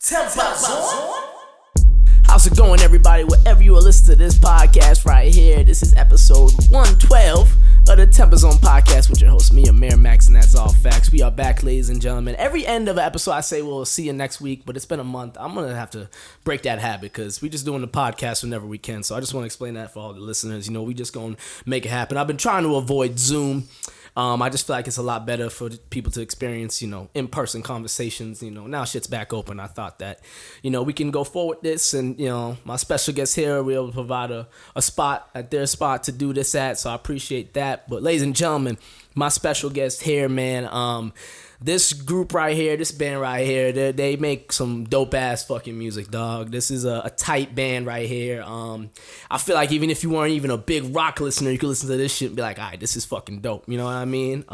TempahZone. How's it going, everybody? Wherever you are listening to this podcast right here, this is episode 112 of the TempahZone podcast with your host, me, Amir Max, and that's all facts. We are back, ladies and gentlemen. Every end of an episode, I say we'll see you next week, but it's been a month. I'm going to have to break that habit because we just doing the podcast whenever we can. So I just want to explain that for all the listeners. You know, we just going to make it happen. I've been trying to avoid Zoom. I just feel like it's a lot better for people to experience, you know, in-person conversations. You know, now shit's back open. I thought that, you know, we can go forward this, and, you know, my special guest here, we'll be able to provide a spot at their spot to do this at, so I appreciate that. But ladies and gentlemen, my special guest here, man, this group right here, this band right here, they make some dope ass fucking music, dog. This is a tight band right here. I feel like even if you weren't even a big rock listener, you could listen to this shit and be like, all right, this is fucking dope. You know what I mean?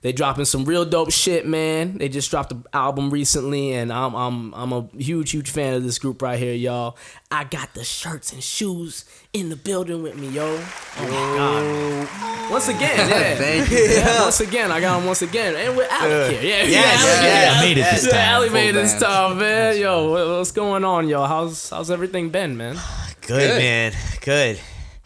They dropping some real dope shit, man. They just dropped an album recently, and I'm a huge fan of this group right here, y'all. I got the shirts and shoes in the building with me, yo. Oh my god, man. Once again, yeah. Thank you. Yeah. Once again, I got them once again, and with Alec here. Yeah, I made it this time. Alec made this time, man. Yo, what's going on, yo? How's everything been, man? Good, man. Good.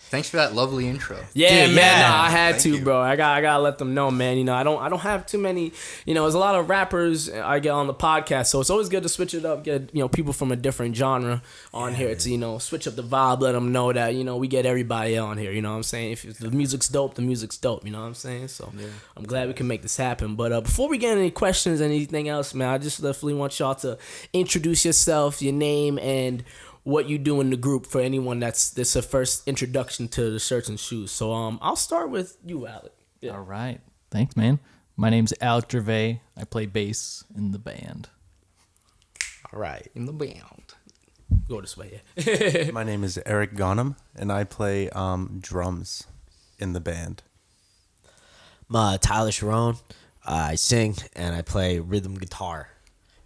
Thanks for that lovely intro. Yeah, Dude, man. yeah. Nah, I had Thank to, you. bro. I gotta let them know, man. You know, I don't have too many. You know, there's a lot of rappers I get on the podcast, so it's always good to switch it up. Get, you know, people from a different genre on here to, you know, switch up the vibe. Let them know that, you know, we get everybody on here. You know what I'm saying? If the music's dope, the music's dope. You know what I'm saying? So I'm glad we can make this happen. But before we get any questions, anything else, man, I just definitely want y'all to introduce yourself, your name, and what you do in the group for anyone that's a first introduction to the shirts and shoes. So I'll start with you, Alec. Yeah. All right. Thanks, man. My name's Alec Gervais. I play bass in the band. All right. In the band. Go this way, yeah. My name is Eric Ghanem, and I play drums in the band. I'm Tyler Sharon. I sing and I play rhythm guitar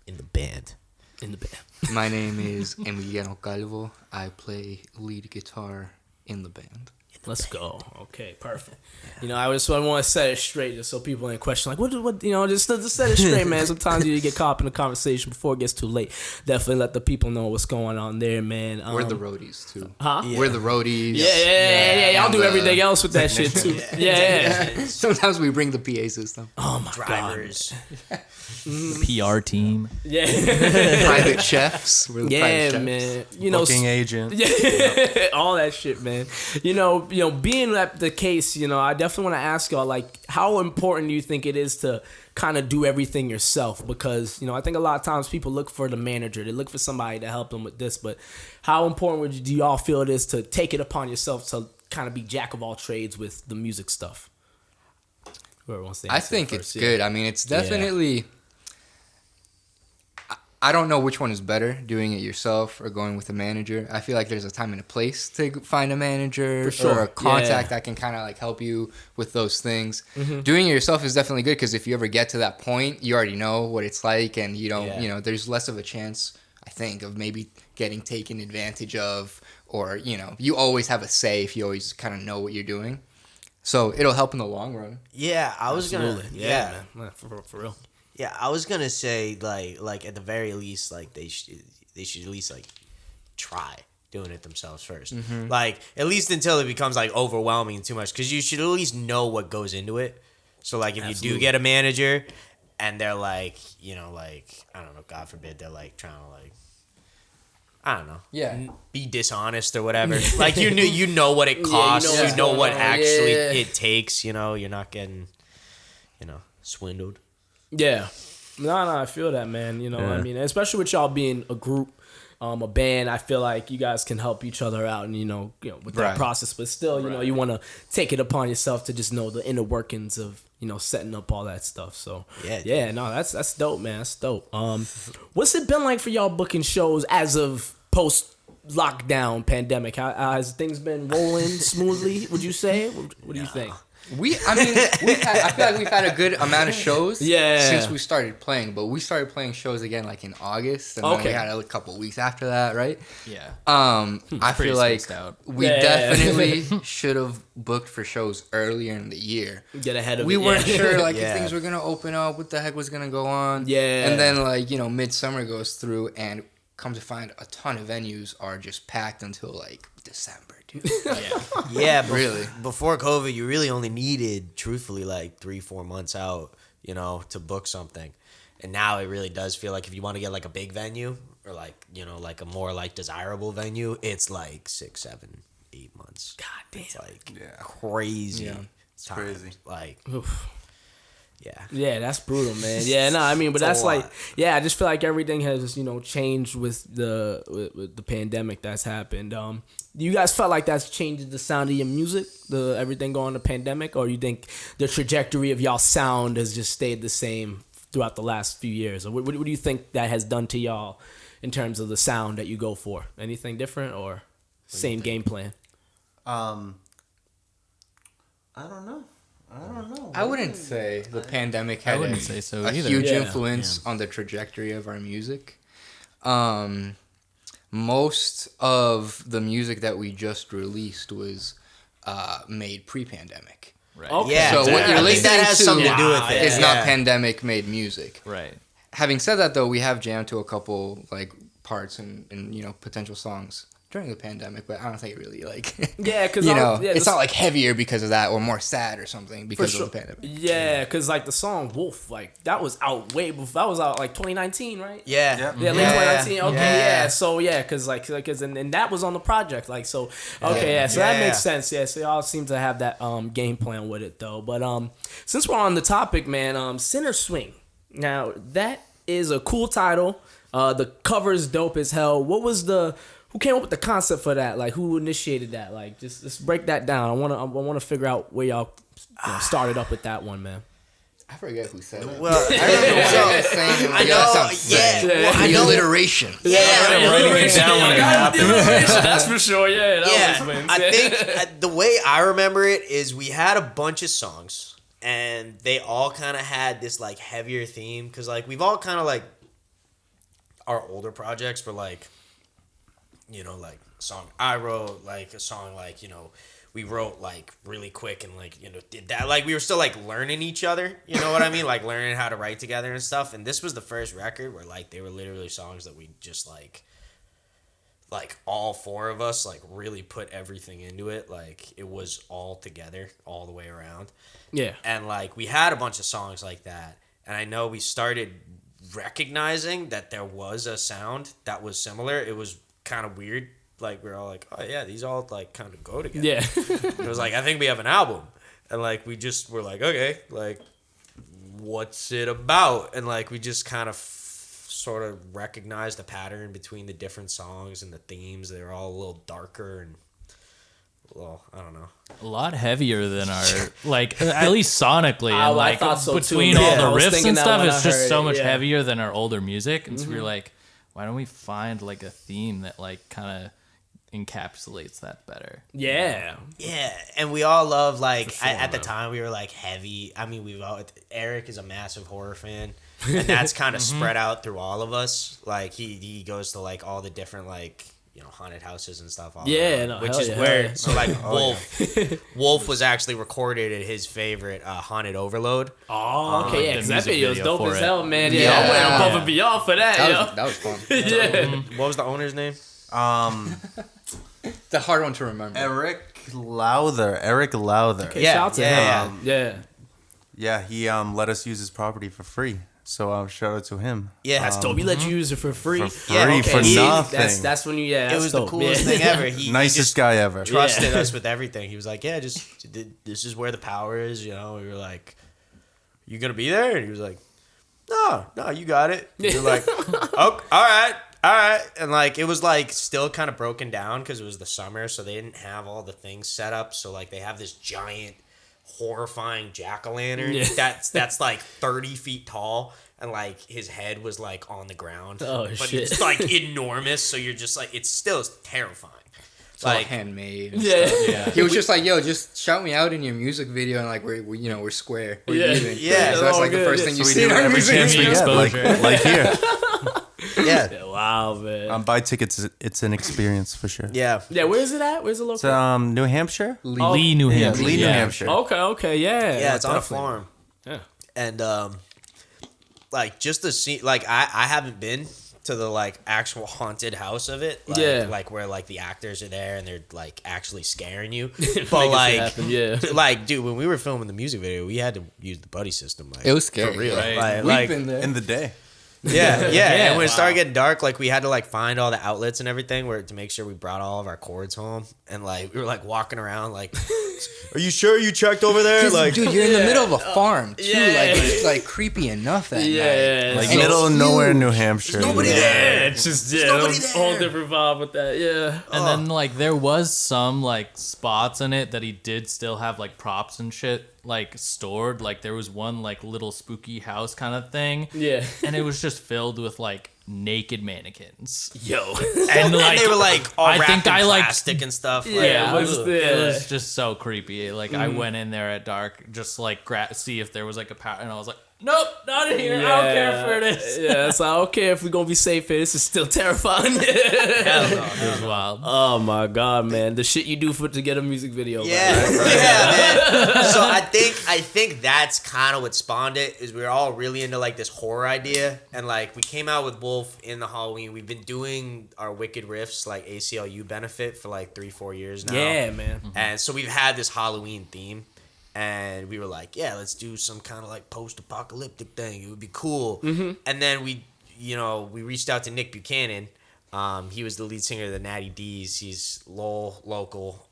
in the band. In the band. My name is Emiliano Calvo. I play lead guitar in the band. Let's go. Okay, perfect. You know, I just want to set it straight just so people ain't question like, what, you know, just set it straight, man. Sometimes you get caught up in the conversation before it gets too late. Definitely let the people know what's going on there, man. We're the roadies, too. Huh? We're the roadies. Yeah. Y'all do everything else with that shit, too. Yeah. Sometimes we bring the PA system. Oh, my Drivers. The PR team. Yeah. Private chefs. We're the private Yeah, chefs. man. You know, Booking agent. yeah, all that shit, man. You know, being that the case, you know, I definitely want to ask y'all, like, how important do you think it is to kind of do everything yourself? Because, you know, I think a lot of times people look for the manager, they look for somebody to help them with this, but how important do y'all feel it is to take it upon yourself to kind of be jack of all trades with the music stuff? Whoever wants to I answer think first, it's yeah. good. I mean, it's definitely... I don't know which one is better, doing it yourself or going with a manager. I feel like there's a time and a place to find a manager For sure. or a contact Yeah. that can kind of like help you with those things. Mm-hmm. Doing it yourself is definitely good because if you ever get to that point, you already know what it's like, and you don't, Yeah. you know, there's less of a chance, I think, of maybe getting taken advantage of, or, you know, you always have a say if you always kind of know what you're doing. So it'll help in the long run. Yeah, I was Absolutely. gonna. Yeah, man. For real. Yeah, I was gonna say like at the very least, like they should at least like try doing it themselves first. Like at least until it becomes like overwhelming and too much, because you should at least know what goes into it. So like if you Absolutely. do get a manager and they're like, you know, like I don't know, God forbid they're like trying to like, I don't know, be dishonest or whatever. Like you know what it costs, what's you know going what on. actually Yeah. it takes. You know, you're not getting, you know, swindled. Yeah. No, I feel that, man. You know, I mean, especially with y'all being a group, a band, I feel like you guys can help each other out and, you know with that Right. process. But still, you know, you want to take it upon yourself to just know the inner workings of, you know, setting up all that stuff. So, Yeah. no, that's dope, man. That's dope. What's it been like for y'all booking shows as of post-lockdown pandemic? How has things been rolling smoothly, would you say? What do you think? I feel like we've had a good amount of shows since we started playing, but we started playing shows again like in August, and then we had a couple weeks after that, right? Yeah. I feel like out. we definitely should have booked for shows earlier in the year. Get ahead of it. We weren't sure if Yeah. things were gonna open up, what the heck was gonna go on. Yeah. And then midsummer goes through, and come to find a ton of venues are just packed until like December, dude. Yeah, Really. Before COVID, you really only needed, truthfully, like 3-4 months out, to book something. And now it really does feel like if you want to get like a big venue or like, like a more like desirable venue, it's like 6, 7, 8 months. God damn. It's like crazy. Yeah. It's crazy. Like, Oof. yeah. Yeah, that's brutal, man. Yeah, no, I mean, but It's a that's like, lot. yeah, I just feel like everything has, changed with the pandemic that's happened. You guys felt like that's changed the sound of your music, everything going to pandemic, or you think the trajectory of y'all sound has just stayed the same throughout the last few years? Or what do you think that has done to y'all in terms of the sound that you go for? Anything different or same game plan? I don't know. I wouldn't say the pandemic had wouldn't say so a either. huge Yeah. influence on the trajectory of our music. Most of the music that we just released was made pre-pandemic. Right. Okay. Yeah. So what I you're think listening that has to something to do with it. is Yeah. not pandemic-made music. Right. Having said that, though, we have jammed to a couple like parts and potential songs during the pandemic, but I don't think it really Yeah, because it's not like heavier because of that or more sad or something because of the pandemic. Yeah, because like the song Wolf, like that was out way before. That was out like 2019, right? Yeah. Yep. Yeah, late Yeah. 2019. Okay, Yeah. yeah. So yeah, because and that was on the project, like so. Okay, yeah. So that Yeah. makes sense. Yeah. So y'all seem to have that game plan with it though. But since we're on the topic, man, Sinner Swing. Now that is a cool title. The cover's dope as hell. Who came up with the concept for that? Like, who initiated that? Like, just break that down. I wanna figure out where y'all started up with that one, man. I forget who said it. Well, I remember one guy saying, I know, yeah. Well, I the know. alliteration. Yeah. Writing it down when it happened. That's for sure. Yeah, Yeah, I think the way I remember it is we had a bunch of songs and they all kind of had this like heavier theme because like we've all kind of like our older projects were like like a song I wrote, like a song like we wrote like really quick and like did that, like we were still like learning each other, you know what I mean, like learning how to write together and stuff. And this was the first record where like they were literally songs that we just like all four of us like really put everything into it, like it was all together all the way around. Yeah. And like we had a bunch of songs like that, and I know we started recognizing that there was a sound that was similar. It was kind of weird, like we were all like, oh yeah, these all like kind of go together. Yeah. It was like, I think we have an album, and like we just were like, okay, like what's it about? And like we just kind of sort of recognized the pattern between the different songs and the themes. They were all a little darker and well, I don't know, A lot heavier than our, like, at least sonically. I And like, thought so, too. between Yeah, all I was the riffs thinking and that stuff, when I it's just heard so it, much yeah. heavier than our older music. And so we were like, why don't we find like a theme that like kind of encapsulates that better? Yeah. yeah. And we all love like For sure, at the man. time we were like heavy. I mean, Eric is a massive horror fan, and that's kind of spread out through all of us. Like he goes to like all the different like haunted houses and stuff. All Yeah, around, no, which hell is yeah, where hell yeah. so like Wolf was actually recorded at his favorite haunted overload. Oh, okay, yeah, the 'cause that music video's video dope for as it. hell, man. Yeah, Yeah. I went above Yeah. and beyond for that, That was fun. Yeah. What was the owner's name? It's a hard one to remember. Eric Lowther. Okay, Yeah, shout out to yeah, him. Yeah. Yeah, he let us use his property for free. So shout out to him. Yeah, That's dope. He let you use it for free. For free, Yeah, for okay. nothing. That's when you, It that's was the dope. coolest Yeah. thing ever. He Nicest just guy ever. trusted Yeah. us with everything. He was like, "Yeah, just this is where the power is." We were like, "You gonna be there?" And he was like, "No, you got it." We were like, "Oh, all right," and like it was like still kind of broken down because it was the summer, so they didn't have all the things set up. So like they have this giant, horrifying jack-o'-lantern Yeah. that's like 30 feet tall. And like his head was like on the ground, Oh, but shit. it's like enormous. So you're just like, it's still terrifying. It's all Like, handmade. And Yeah. stuff. Yeah. He was just like, "Yo, just shout me out in your music video, and like we're square. We're Yeah. even." Yeah. So that's all like the good. first Yeah. thing you So we see do in our every music chance we video. get, like here. Yeah. Wow, man. Buy tickets. It's an experience for sure. Yeah. Yeah, where is it at? Where's the local? So New Hampshire. Lee, New Yeah, Hampshire. Lee, New Hampshire. Okay, yeah. Yeah, it's on a definitely. farm. Yeah. And like just the scene, like I haven't been to the like actual haunted house of it. Like, Yeah. Like where like the actors are there and they're like actually scaring you. Making But shit like, happen, yeah. like dude, when we were filming the music video, we had to use the buddy system. Like It was scary. for real. Right. Like, We've like, been there. In the day. yeah, yeah. And when it wow. started getting dark, like we had to like find all the outlets and everything where to make sure we brought all of our cords home. And like we were like walking around like, are you sure you checked over there? 'Cause, Like, dude, you're in the middle of a farm too. yeah. Like it's like creepy enough that Yeah. night. Like And middle of it's nowhere, huge. New Hampshire. nobody Yeah. there. Yeah, it's just nobody a whole there. different vibe with that. Yeah. And then like there was some like spots in it that he did still have like props and shit like stored. Like there was one like little spooky house kind of thing. Yeah. And it was just filled with like naked mannequins. Yo. and like they were like all I wrapped think in I, like- plastic and stuff. Like, Yeah, it what's was, the- it was just so creepy. Like I went in there at dark just like see if there was like a power, and I was like, nope, not in here. I don't care for this. Yeah, so I don't care if we're gonna be safe here. This is still terrifying. It was wild. Oh my god, man, the shit you do to get a music video. Yeah, man. yeah, man. So I think that's kind of what spawned it. Is we were all really into like this horror idea, and like we came out with Wolf in the Halloween. We've been doing our Wicked Riffs like ACLU benefit for like 3-4 years now. Yeah, man. And so we've had this Halloween theme, and we were like, yeah, let's do some kind of like post-apocalyptic thing. It would be cool. Mm-hmm. And then we reached out to Nick Buchanan. He was the lead singer of the Natty D's. He's local.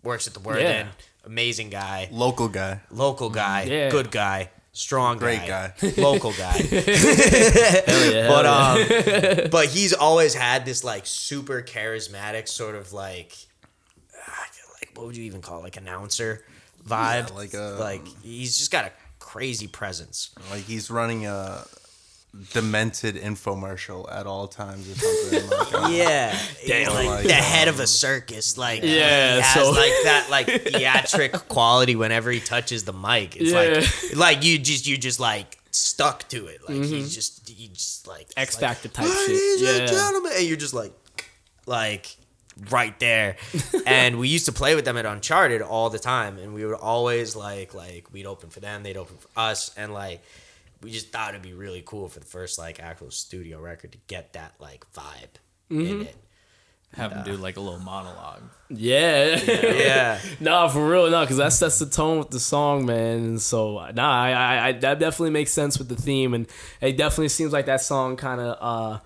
Works at the Word Yeah. End. Amazing guy. Local guy. Local guy. Yeah. Good guy. Strong Great guy. Local guy. Hell yeah. But he's always had this like super charismatic sort of like what would you even call it? Like announcer vibe. Yeah, like he's just got a crazy presence. Like he's running a demented infomercial at all times or something. Like, Yeah, he's like Like, the head of a circus. Like Yeah, he has so- like that like theatric quality whenever he touches the mic. It's like you just like stuck to it. Like he just like X like, Factor type shit. Ladies Yeah. and gentlemen, and you're just like right there. And we used to play with them at Uncharted all the time, and we would always like we'd open for them, they'd open for us, and like we just thought it'd be really cool for the first like actual studio record to get that like vibe in it. Have him do like a little monologue. Yeah. Yeah. No, for real, no, because that sets the tone with the song, man. And so, I that definitely makes sense with the theme, and it definitely seems like that song kind of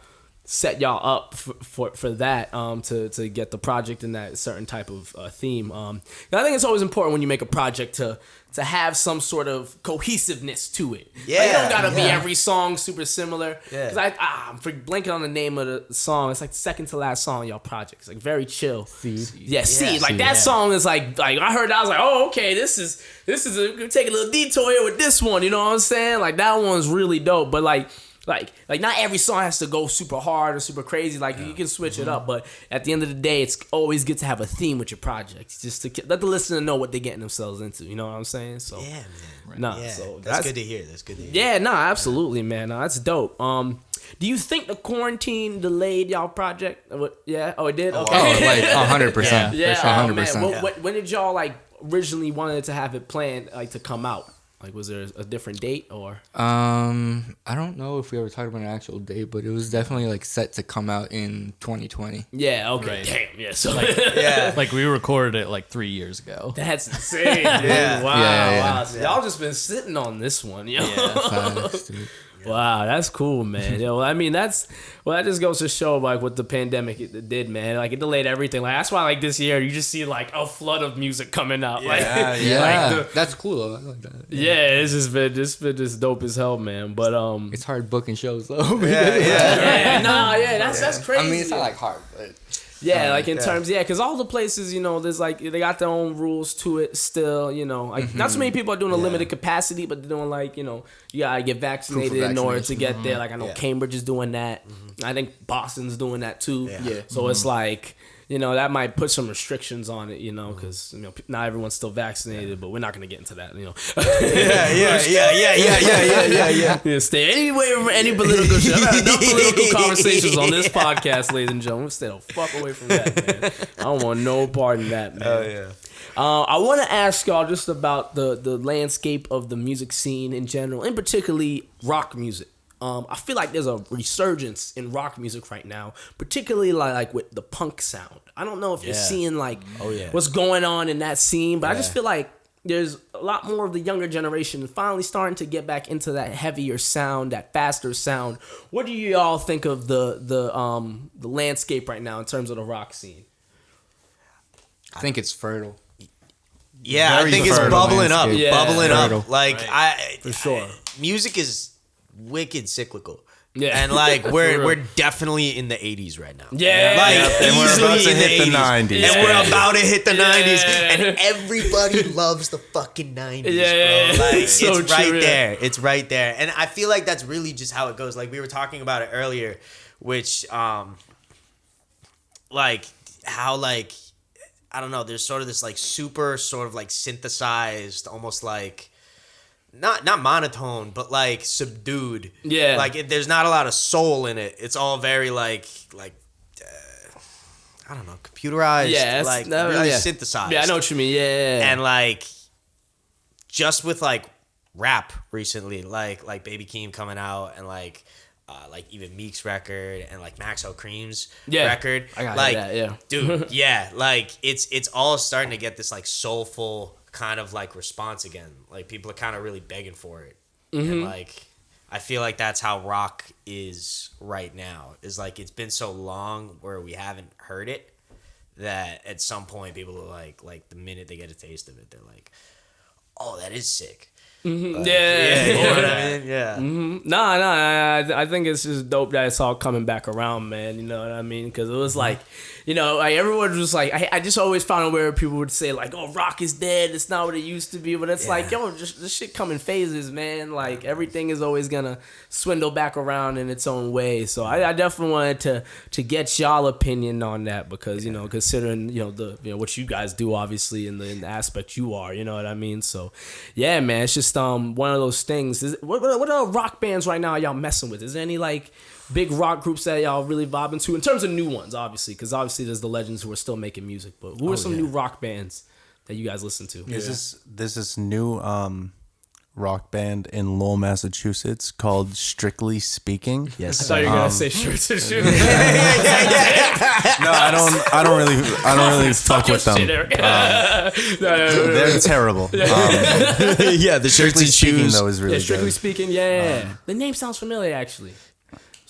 set y'all up for that to get the project in that certain type of theme. And I think it's always important when you make a project to have some sort of cohesiveness to it. Like, it don't gotta be every song super similar. Yeah. Because I'm blanking on the name of the song. It's like the second to last song on y'all project. It's like very chill. Seed. Yeah, Seed. Like that song is like I heard that, I was like, oh, okay, this is we're taking a little detour here with this one. You know what I'm saying? Like that one's really dope. But like not every song has to go super hard or super crazy. Like you can switch it up, but at the end of the day, it's always good to have a theme with your project, just to let the listener know what they're getting themselves into. You know what I'm saying? So Yeah, man. nah, Yeah. so That's good to hear. That's good to hear. yeah, no, absolutely, man. No, that's dope. Do you think the quarantine delayed y'all project? Yeah. Oh, it did. Okay. Oh, like 100%. yeah. For Oh, 100%. man. When did y'all like originally wanted to have it planned like to come out? Like, was there a different date or? I don't know if we ever talked about an actual date, but it was definitely like set to come out in 2020. Yeah. Okay. Right. Damn. Yeah. So Yeah. Like we recorded it like 3 years ago. that's insane, dude. Yeah. Wow. Yeah. Wow. So y'all just been sitting on this one, yo. Facts, dude. Wow, that's cool, man. Yo, I mean, that just goes to show like what the pandemic it did, man. Like it delayed everything. Like that's why like this year you just see like a flood of music coming out. Like Yeah, that's cool though. I like that. yeah, it's been just dope as hell, man. But It's hard booking shows though. Yeah. yeah, that's crazy. I mean, it's not like hard, but Yeah, like in terms, because all the places, there's like they got their own rules to it still. Like not so many people are doing a limited capacity, but they're doing like you gotta get vaccinated in order to get there. Like I know Cambridge is doing that. I think Boston's doing that too. Yeah. So it's like. That might put some restrictions on it, because not everyone's still vaccinated, but we're not gonna get into that, Yeah. Stay anywhere from any political shit. I've had enough political conversations on this podcast, ladies and gentlemen. Stay the fuck away from that, man. I don't want no part in that, man. Oh yeah. I want to ask y'all just about the landscape of the music scene in general, and particularly rock music. I feel like there's a resurgence in rock music right now, particularly like with the punk sound. I don't know if you're seeing what's going on in that scene, but I just feel like there's a lot more of the younger generation finally starting to get back into that heavier sound, that faster sound. What do you all think of the landscape right now in terms of the rock scene? I think it's fertile. Yeah, Very I think it's fertile bubbling up, landscape. bubbling Fertile. up. Like For sure. music is wicked cyclical. Yeah. And like For we're real. definitely in the 80s right now. Yeah. Like and we're easily about to in hit the 90s. And we're about to hit the Yeah. 90s. And everybody loves the fucking 90s, Yeah. bro. Like So it's right true, yeah. there. It's right there. And I feel like that's really just how it goes. Like we were talking about it earlier, which like how like I don't know, there's sort of this like super sort of like synthesized, almost like not monotone, but like subdued. Yeah. Like there's not a lot of soul in it. It's all very like I don't know, computerized. Yeah, like really synthesized. Yeah, I know what you mean. Yeah. And like just with like rap recently, like Baby Keem coming out and like even Meek's record and like Maxo Cream's record. I got like that, yeah. dude, yeah, like it's all starting to get this like soulful kind of like response again. Like people are kind of really begging for it. And like I feel like that's how rock is right now. Is like it's been so long where we haven't heard it that at some point people are like the minute they get a taste of it, they're like, oh, that is sick. Like, you know what I mean? Yeah. Nah, I think it's just dope that it's all coming back around, man. You know what I mean? Because it was like, like everyone was just like, I just always found it where people would say like, oh, rock is dead. It's not what it used to be. But it's like, yo, just this shit come in phases, man. Like everything is always gonna swindle back around in its own way. So I definitely wanted to get y'all opinion on that because considering the what you guys do obviously in the aspect you are, you know what I mean? So yeah, man, it's just one of those things. What are rock bands right now y'all messing with? Is there any like big rock groups that y'all really vibing to in terms of new ones, obviously? Because obviously there's the legends who are still making music, but who are some new rock bands that you guys listen to? There's this new rock band in Lowell, Massachusetts called Strictly Speaking. I thought you were gonna say Shirt to Shoot. No, I don't really fuck with them. They're terrible. Yeah, the shirts Strictly and Speaking shoes. though is really Strictly good. Speaking, yeah. The name sounds familiar, actually.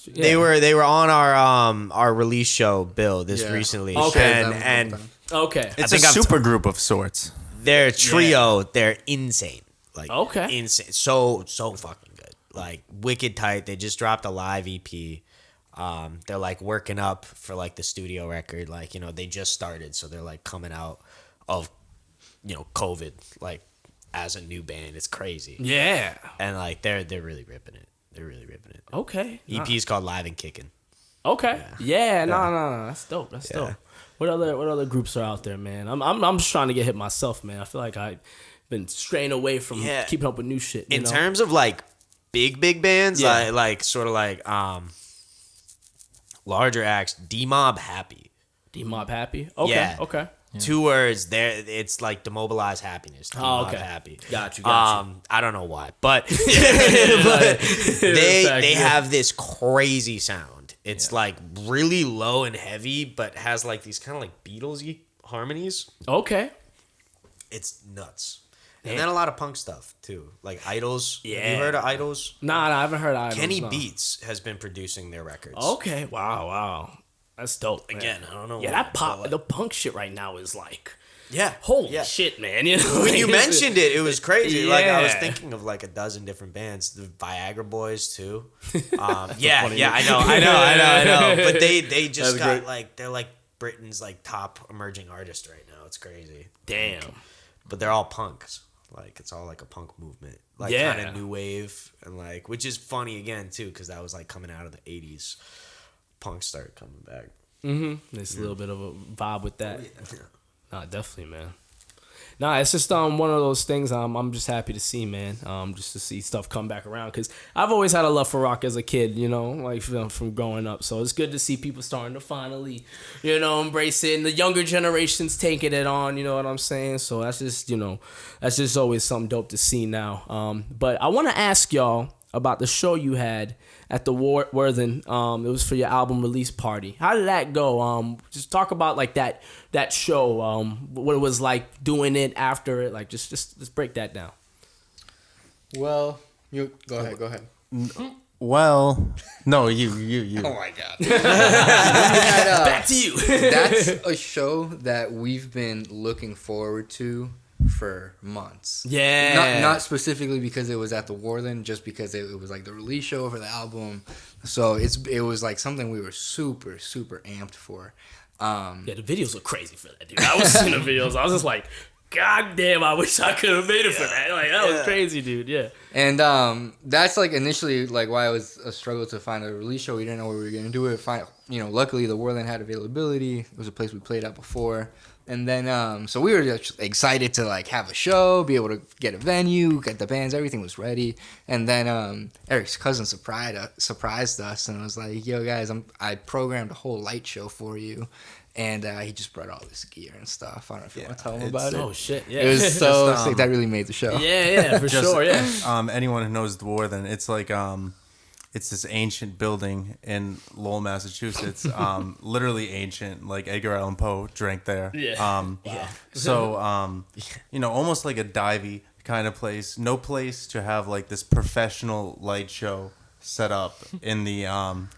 Yeah. They were on our release show, Bill, recently. Okay. And Okay. It's think a I'm super group of sorts. their trio, they're insane. Like Okay. insane. So fucking good. Like wicked tight. They just dropped a live EP. They're like working up for like the studio record. Like, they just started, so they're like coming out of COVID like as a new band. It's crazy. Yeah. And like they're really ripping it. They're really ripping it. Okay. EP's called Live and Kickin'. Okay. Yeah. No. That's dope. That's dope. What other groups are out there, man? I'm just trying to get hit myself, man. I feel like I've been straying away from keeping up with new shit. In terms of like big bands, Yeah. like sort of like larger acts, D-Mob Happy. D-Mob Happy. Okay. Yeah. Okay. 2 words there. It's like demobilized happiness. D-Mob okay. Happy. Got you. I don't know why, but but Fact, they yeah. have this crazy sound. It's like really low and heavy, but has like these kind of like Beatlesy harmonies. Okay. It's nuts. And then a lot of punk stuff too, like Idols. Have Yeah. you heard of Idols? Nah, I haven't heard Idols. Kenny no. Beats has been producing their records. Okay. Wow. That's dope. Man. Again, I don't know. Yeah, why, that pop, but, the punk shit right now is like, yeah, holy yeah. shit, man. When you mentioned it, it was crazy. Like I was Yeah. thinking of like a dozen different bands, the Viagra Boys too. I know. But they just That's got great. like they're like Britain's like top emerging artist right now. It's crazy. Damn. But they're all punks. Like it's all like a punk movement, like Yeah. kind of new wave, and like which is funny again too, because that was like coming out of the '80s. Punk started coming back. There's a little bit of a vibe with that. Nah, definitely, man. Nah, it's just one of those things I'm just happy to see, man. Just to see stuff come back around, because I've always had a love for rock as a kid, you know, like from growing up. So it's good to see people starting to finally, you know, embrace it, and the younger generations taking it on. You know what I'm saying? So that's just, you know, that's just always something dope to see now. But I want to ask y'all about the show you had at the Worthing. It was for your album release party. How did that go? Just talk about like that show. What it was like doing it after it. Like just break that down. Well, you go ahead. Well, no, you. Oh my god. Back to you. That's a show that we've been looking forward to for months. Yeah. Not specifically because it was at the Warland, just because it was like the release show for the album. So it was like something we were super, super amped for. Yeah, the videos look crazy for that, dude. I was seeing the videos. I was just like, God damn, I wish I could have made it for that. Like, that was crazy, dude. Yeah. And that's like initially like why it was a struggle to find a release show. We didn't know where we were gonna do it. Luckily the Warland had availability. It was a place we played at before. And then so we were just excited to like have a show, be able to get a venue, get the bands, everything was ready. And then Eric's cousin surprised us and was like, "Yo guys, I programmed a whole light show for you." And he just brought all this gear and stuff. I don't know if you want to tell him about it. Oh shit, yeah. It was so sick. That really made the show. Yeah, for sure, yeah. Anyone who knows the Warthen, it's like it's this ancient building in Lowell, Massachusetts. Literally ancient. Like Edgar Allan Poe drank there. Yeah. So you know, almost like a divey kind of place. No place to have like this professional light show set up in the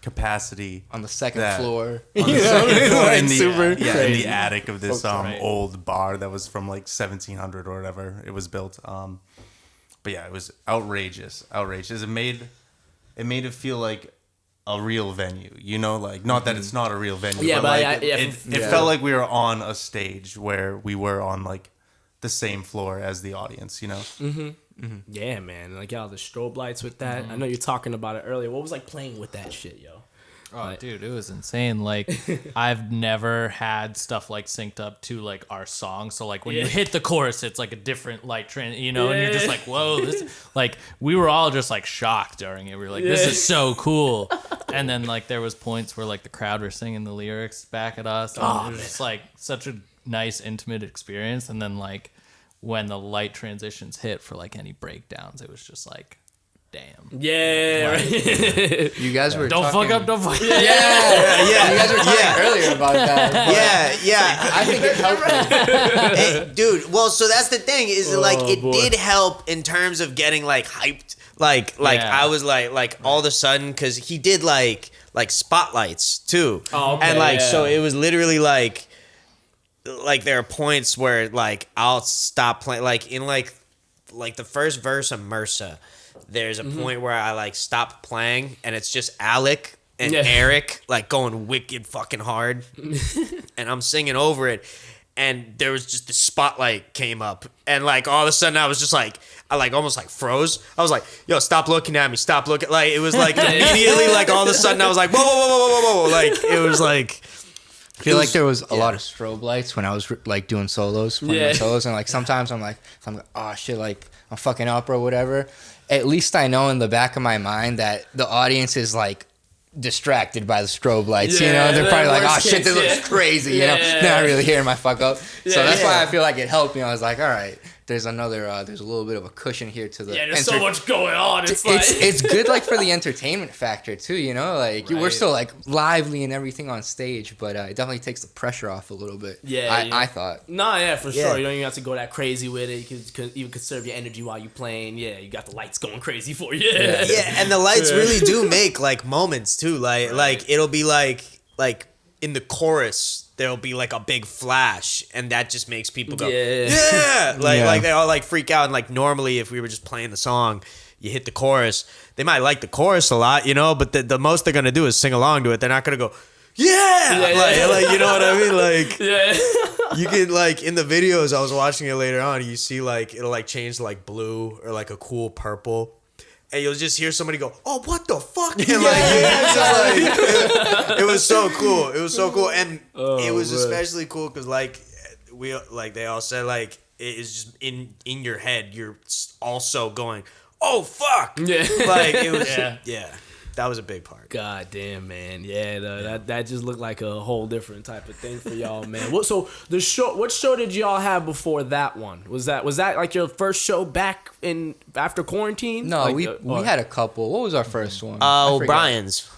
capacity On the second floor. on the second floor in super the in crazy. the attic of this Right. old bar that was from like 1700 or whatever it was built. But yeah, it was outrageous. It made it feel like a real venue, you know, like not that it's not a real venue, Yeah, but but like yeah, it felt like we were on a stage where we were on like the same floor as the audience, you know. Yeah, man. Like, y'all, the strobe lights with that. I know you're talking about it earlier. What was like playing with that shit, yo? Oh, dude, it was insane. Like, I've never had stuff like synced up to like our song. So like when you hit the chorus, it's like a different light trend, you know, and you're just like, whoa, this like we were all just like shocked during it. We were like, this is so cool. And then like there was points where like the crowd were singing the lyrics back at us. And it was just like such a nice intimate experience. And then like when the light transitions hit for like any breakdowns, it was just like, damn. Yeah, right. You guys were Don't talking, fuck up, don't fuck up. Yeah. You guys were talking earlier about that. Yeah. I think it helped me. Hey, dude, well, so that's the thing is like it boy. did help in terms of getting like hyped. Like Yeah. I was like all of a sudden because he did like spotlights too. Oh, okay, and like yeah. so it was literally like there are points where like I'll stop playing like in like the first verse of MRSA. There's a point where I like stop playing and it's just Alec and Eric like going wicked fucking hard, and I'm singing over it, and there was just the spotlight came up, and like all of a sudden I was just like I like almost like froze. I was like, yo, stop looking at me, stop looking. Like it was like immediately like all of a sudden I was like whoa, like it was like. I feel like there was a lot of strobe lights when I was like doing solos, playing my solos, and like sometimes I'm like, oh shit, like I'm fucking up or whatever. At least I know in the back of my mind that the audience is like distracted by the strobe lights. You know, they're probably like, oh shit, this looks crazy. You know, they're not really hearing my fuck up. So that's why I feel like it helped me. I was like, all right, there's a little bit of a cushion here to the. Yeah, there's so much going on. It's like it's good like for the entertainment factor too, you know, like we're still like lively and everything on stage, but it definitely takes the pressure off a little bit. I thought. Nah, yeah, for sure. You don't even have to go that crazy with it. You can even conserve your energy while you're playing. Yeah, you got the lights going crazy for you. Yeah, and the lights really do make like moments too. Like it'll be like in the chorus there'll be like a big flash, and that just makes people go like they all like freak out. And like normally if we were just playing the song, you hit the chorus, they might like the chorus a lot, you know, but the most they're gonna do is sing along to it. They're not gonna go Like you know what I mean? Like Yeah. you can like in the videos I was watching it later on, you see like it'll like change to like blue or like a cool purple. And you'll just hear somebody go, "Oh, what the fuck?" And it was so cool. It was so cool, and it was especially cool because like they all said like it is just in your head. You're also going, "Oh fuck!" Yeah. Like it was. Yeah. That was a big part. God damn, man. Yeah, that just looked like a whole different type of thing for y'all, man. What show did y'all have before that one? Was that like your first show back in after quarantine? No, like, we had a couple. What was our first one? I forget. O'Brien's.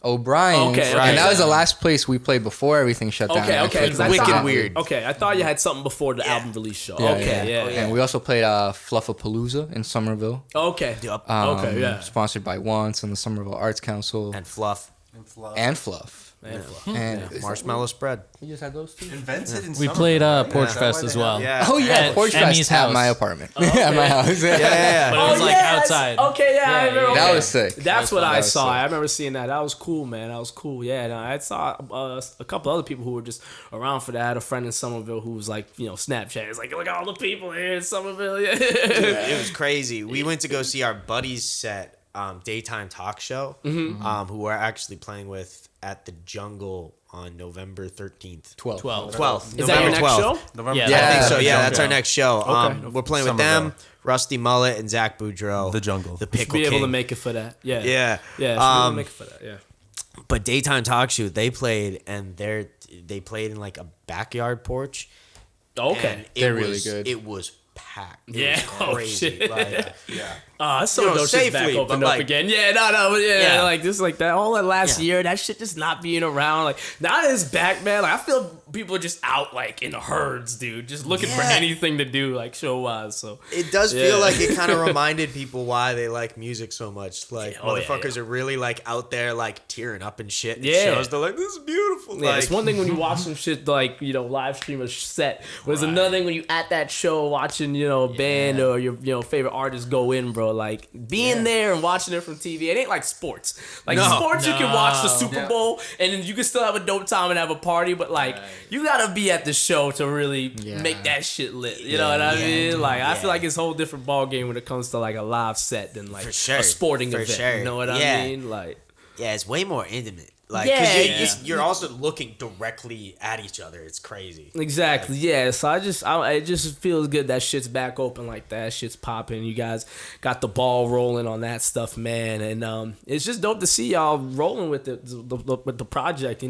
O'Brien's. Okay, And that was the last place we played before everything shut down. Okay. It's wicked weird. Okay, I thought you had something before the album release show. Yeah, Okay, yeah. And we also played Fluffapalooza in Somerville. Okay. Yep. Okay, yeah. Sponsored by Once and the Somerville Arts Council. And Fluff. And Fluff. And Marshmallow spread. you just had those two? Invented in We Somerville, played right? Porch Is that Fest why as they well. have- Yeah. Oh yeah, At Porch Emmy's Fest at house. my apartment. At my house. Yeah. But it was like yes. outside. Okay, yeah, I remember. That Okay. was sick. That's what I That was saw. sick. I remember seeing that. That was cool, man. That was cool. Yeah, no, I saw a couple other people who were just around for that. I had a friend in Somerville who was like, Snapchat. It's like, look at all the people here in Somerville. Yeah. It was crazy. We went to go see our buddy's set, daytime talk show, who we're actually playing with at the Jungle on November 13th. 12. 12th. Is that your November next 12th. show? November. Yeah, I Yeah. think so. Yeah, The that's our Jungle. next show. Okay. We're playing with Somerville. them, Rusty Mullet and Zach Boudreaux. The Jungle. The Pickle Be able King. to make it for that. Yeah. Yeah. Yeah. Should be able to make it for that. Yeah. But daytime talk show, they played and they played in like a backyard porch. Okay. And They're really good. It was packed. It Yeah. was Oh, crazy. shit. Like, It's so You know, dope shit's back safely, opened but, up like- again. Yeah, no, yeah, Yeah. like this, like that. All that last Yeah. year, that shit just not being around. Like now that it's back, man. Like I feel people are just out like in the herds, dude, just looking for Yeah. anything to do, like show wise. So it does Yeah. feel like it kind of reminded people why they like music so much. Like Yeah, oh, yeah, motherfuckers are really like out there like tearing up and shit. Yeah. Shows. They're like, this is beautiful. yeah, like, it's one thing when you watch some shit like live stream a set, but it's another thing when you at that show watching a band or your favorite artist go in, bro. Like being there and watching it from TV. It ain't like sports. Like No. sports, you can watch the Super Yeah. Bowl and then you can still have a dope time and have a party, but like you gotta be at the show to really make that shit lit. You know what I mean? Like I feel like it's a whole different ball game when it comes to like a live set than like For sure. a sporting For event. sure. You know what I Yeah. mean? Like yeah, it's way more intimate. Like, Yeah, 'cause yeah. you're also looking directly at each other. It's crazy. exactly, yeah. So it just feels good that shit's back open like that. Shit's popping. You guys got the ball rolling on that stuff, man. And it's just dope to see y'all rolling with with the project.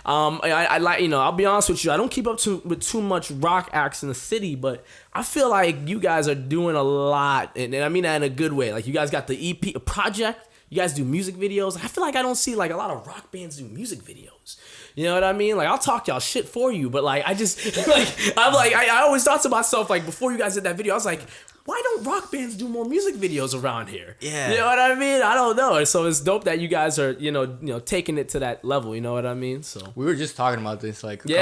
I like I'll be honest with you. I don't keep up with too much rock acts in the city, but I feel like you guys are doing a lot, and I mean that in a good way. Like you guys got the EP project. You guys do music videos. I feel like I don't see like a lot of rock bands do music videos. You know what I mean? Like I'll talk y'all shit for you, but like I just I always thought to myself like before you guys did that video, I was like, why don't rock bands do more music videos around here? Yeah. You know what I mean? I don't know. So it's dope that you guys are taking it to that level. You know what I mean? So. We were just talking about this like I